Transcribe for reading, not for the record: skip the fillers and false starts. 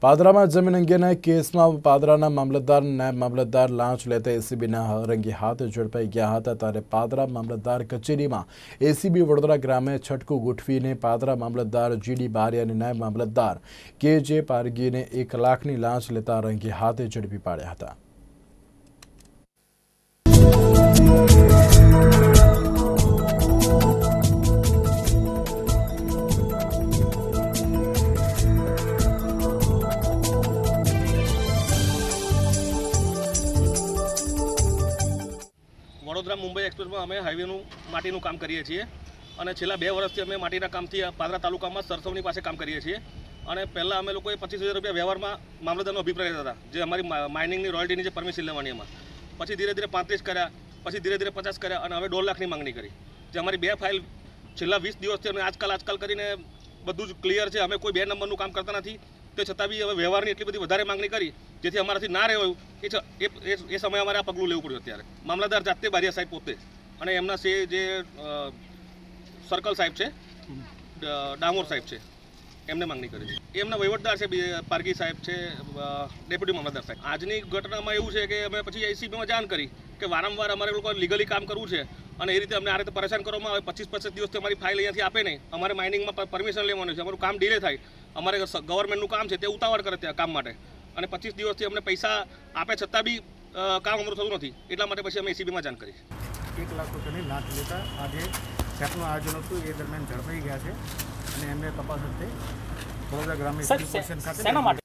પાદરામાં જમીન અંગેના કેસમાં પાદરાના મામલતદાર નાયબ મામલતદાર લાંચ લેતા એસીબીના રંગે હાથ ઝડપાઈ ગયા હતા ત્યારે પાદરા મામલતદાર કચેરીમાં એસીબી વડોદરા ગ્રામે છટકું ગોઠવીને પાદરા મામલતદાર જીડી બારી અને નાયબ મામલતદાર કે.જે. પારગીને 1 લાખની લાંચ લેતા રંગે હાથે ઝડપી પાડ્યા હતા। વડોદરા મુંબઈ એક્સપ્રેસમાં અમે હાઈવેનું માટીનું કામ કરીએ છીએ અને છેલ્લા 2 વર્ષથી અમે માટીના કામથી પાદરા તાલુકામાં સરસવની પાસે કામ કરીએ છીએ અને પહેલાં અમે લોકોએ 25,000 રૂપિયા વ્યવહારમાં મામલતદારનો અભિપ્રાય હતા જે અમારી માઇનિંગની રોયલ્ટીની જે પરમિશન લેવાની એમાં પછી ધીરે ધીરે 35 કર્યા પછી ધીરે ધીરે 50 કર્યા અને હવે 2 લાખની માંગણી કરી જે અમારી 2 ફાઇલ છેલ્લા 20 દિવસથી અમે આજકાલ કરીને બધું જ ક્લિયર છે। અમે કોઈ 2 નંબરનું કામ કરતા નથી તે છતાં બી હવે વ્યવહારની એટલી બધી વધારે માંગણી કરી જેથી અમારાથી ના રહેવાયું એ સમયે અમારે આ પગલું લેવું પડ્યું। અત્યારે મામલતદાર જાતે બારિયા સાહેબ પોતે અને એમના જે સર્કલ સાહેબ છે ડામોર સાહેબ છે એમને માંગણી કરી છે। એમના વહીવટદાર છે પારગી સાહેબ છે ડેપ્યુટી મામલતદાર સાહેબ। આજની ઘટનામાં એવું છે કે અમે પછી એસીબીમાં જાણ કરી કે વારંવાર અમારે લોકો લીગલી કામ કરવું છે અને એ રીતે અમને આ રીતે પરેશાન કરવામાં આવે। 25 દિવસથી અમારી ફાઇલ અહીંયાથી આપે નહીં, અમારે માઇનિંગમાં પરમિશન લેવાનું છે, અમારું કામ ડિલે થાય, અમારે ગવર્મેન્ટનું કામ છે તે ઉતાવળ કરે ત્યાં કામ માટે અને 25 દિવસથી અમને પૈસા આપે છતાં બી કામ અમારું થતું નથી। એટલા માટે પછી અમે એસીબીમાં જાણ કરી। 1 લાખ રૂપિયાની લાંચ લેતા આજે છેકનું આયોજન હતું એ દરમિયાન ઝડપાઈ ગયા છે અને એમને તપાસ અર્થે વડોદરા ગ્રામ્ય પોલીસ સ્ટેશન ખાતે